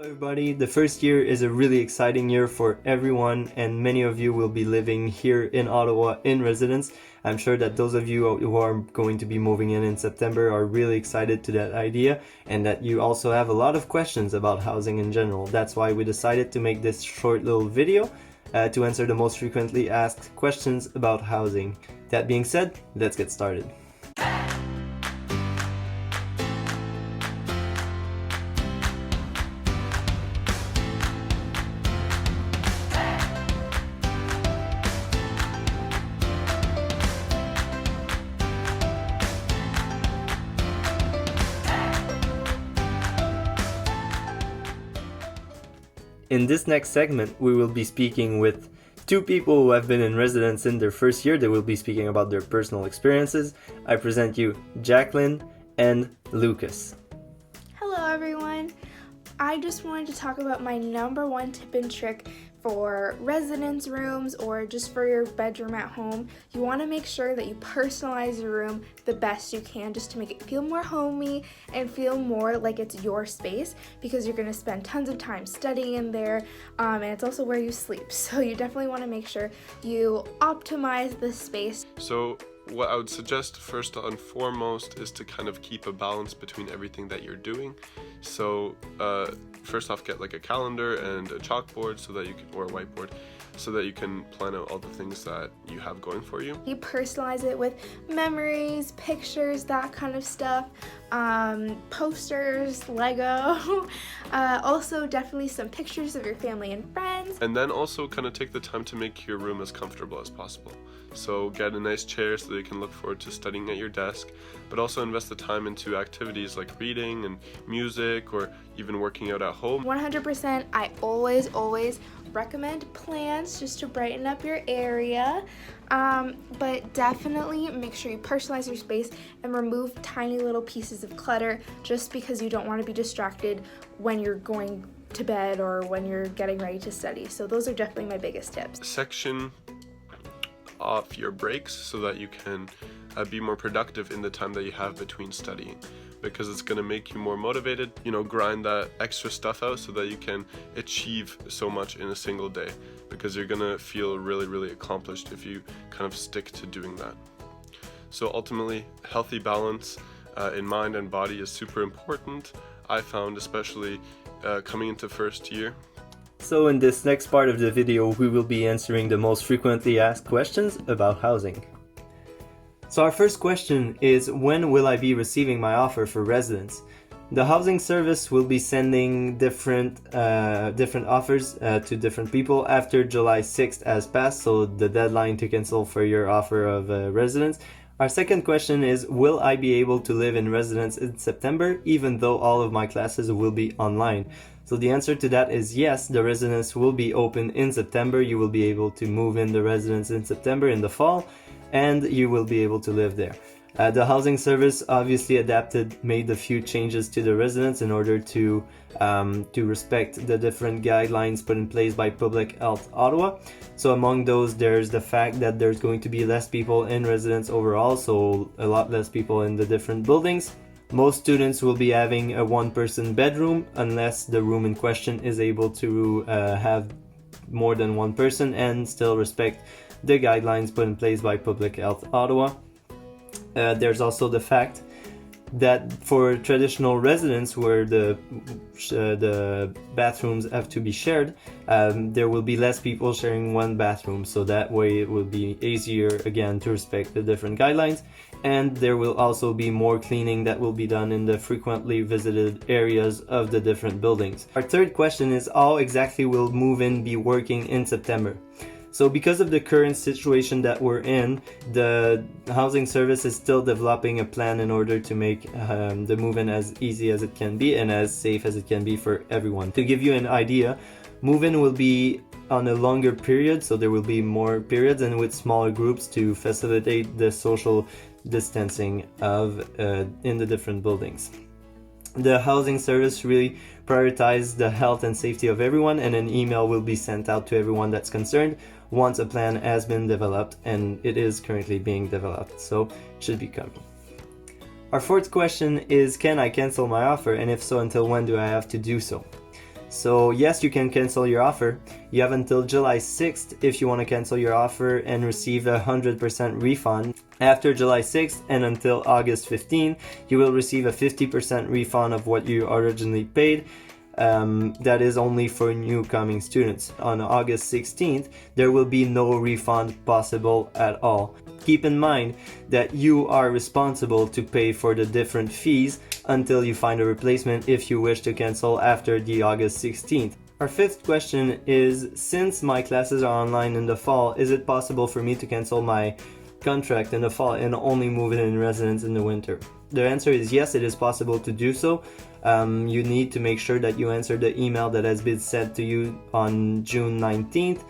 Everybody, the first year is a really exciting year for everyone, and many of you will be living here in Ottawa in residence. I'm sure that those of you who are going to be moving in September are really excited to that idea, and that you also have a lot of questions about housing in general. That's why we decided to make this short little video to answer the most frequently asked questions about housing. That being said, let's get started. In this next segment, we will be speaking with two people who have been in residence in their first year. They will be speaking about their personal experiences. I present you Jacqueline and Lucas. Hello everyone! I just wanted to talk about my number one tip and trick for residence rooms or just for your bedroom at home. You want to make sure that you personalize your room the best you can just to make it feel more homey and feel more like it's your space, because you're going to spend tons of time studying in there, and it's also where you sleep. So you definitely want to make sure you optimize the space. So what I would suggest first and foremost is to kind of keep a balance between everything that you're doing. So first off, get like a calendar and a chalkboard so that you can, or a whiteboard, so that you can plan out all the things that you have going for you. You personalize it with memories, pictures, that kind of stuff, posters, Lego, also definitely some pictures of your family and friends. And then also kind of take the time to make your room as comfortable as possible. So get a nice chair so that you can look forward to studying at your desk, but also invest the time into activities like reading and music, or even working out at home. 100%, I always recommend plants just to brighten up your area, but definitely make sure you personalize your space and remove tiny little pieces of clutter, just because you don't want to be distracted when you're going to bed or when you're getting ready to study. So those are definitely my biggest tips. Section off your breaks so that you can be more productive in the time that you have between studying, because it's going to make you more motivated. Grind that extra stuff out so that you can achieve so much in a single day, because you're going to feel really accomplished if you kind of stick to doing that. So ultimately, healthy balance in mind and body is super important, I found, especially coming into first year. So in this next part of the video, we will be answering the most frequently asked questions about housing. So our first question is, when will I be receiving my offer for residence? The housing service will be sending different offers to different people after July 6th has passed, so the deadline to cancel for your offer of residence. Our second question is, will I be able to live in residence in September even though all of my classes will be online? So the answer to that is yes, the residence will be open in September. You will be able to move in the residence in September in the fall, and you will be able to live there. The housing service obviously made a few changes to the residence in order to respect the different guidelines put in place by Public Health Ottawa. So among those, there's the fact that there's going to be less people in residence overall, so a lot less people in the different buildings. Most students will be having a one-person bedroom unless the room in question is able to have more than one person and still respect the guidelines put in place by Public Health Ottawa. There's also the fact that for traditional residents where the bathrooms have to be shared, there will be less people sharing one bathroom, so that way it will be easier again to respect the different guidelines, and there will also be more cleaning that will be done in the frequently visited areas of the different buildings. Our third question is, how exactly will move-in be working in September? So because of the current situation that we're in, the housing service is still developing a plan in order to make the move-in as easy as it can be and as safe as it can be for everyone. To give you an idea, move-in will be on a longer period, so there will be more periods and with smaller groups to facilitate the social distancing in the different buildings. The housing service really prioritizes the health and safety of everyone, and an email will be sent out to everyone that's concerned once a plan has been developed, and it is currently being developed, so it should be coming. Our fourth question is, can I cancel my offer, and if so, until when do I have to do so? So yes, you can cancel your offer. You have until July 6th if you want to cancel your offer and receive a 100% refund. After July 6th and until August 15th, you will receive a 50% refund of what you originally paid. That is only for new coming students. On August 16th, there will be no refund possible at all. Keep in mind that you are responsible to pay for the different fees until you find a replacement if you wish to cancel after the August 16th. Our fifth question is, since my classes are online in the fall, is it possible for me to cancel my contract in the fall and only move it in residence in the winter? The answer is yes, it is possible to do so. You need to make sure that you answer the email that has been sent to you on June 19th.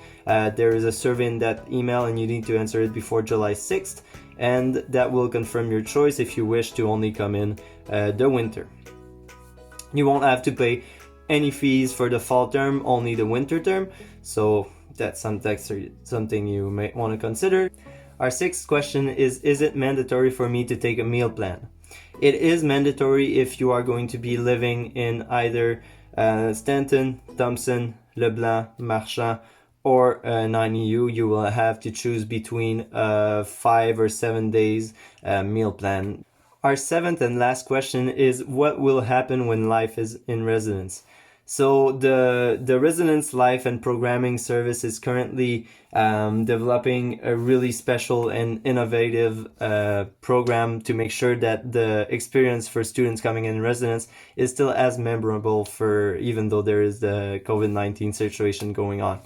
There is a survey in that email and you need to answer it before July 6th, and that will confirm your choice if you wish to only come in the winter. You won't have to pay any fees for the fall term, only the winter term, so that's something you may want to consider. Our sixth question is it mandatory for me to take a meal plan? It is mandatory if you are going to be living in either Stanton, Thompson, Leblanc, Marchand, or 9EU. You will have to choose between 5 or 7 days meal plan. Our seventh and last question is, what will happen when life is in residence? So the residence life and programming service is currently developing a really special and innovative program to make sure that the experience for students coming in residence is still as memorable even though there is the COVID-19 situation going on.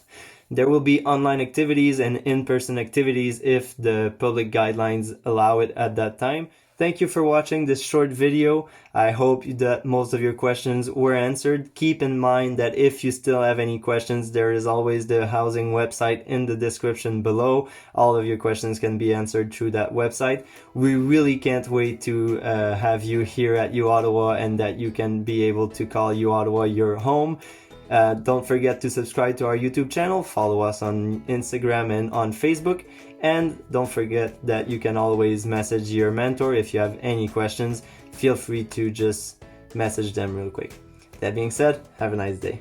There will be online activities and in-person activities if the public guidelines allow it at that time. Thank you for watching this short video. I hope that most of your questions were answered. Keep in mind that if you still have any questions, there is always the housing website in the description below. All of your questions can be answered through that website. We really can't wait to have you here at U Ottawa and that you can be able to call U Ottawa your home. Don't forget to subscribe to our YouTube channel, follow us on Instagram and on Facebook, and don't forget that you can always message your mentor if you have any questions. Feel free to just message them real quick. That being said, have a nice day.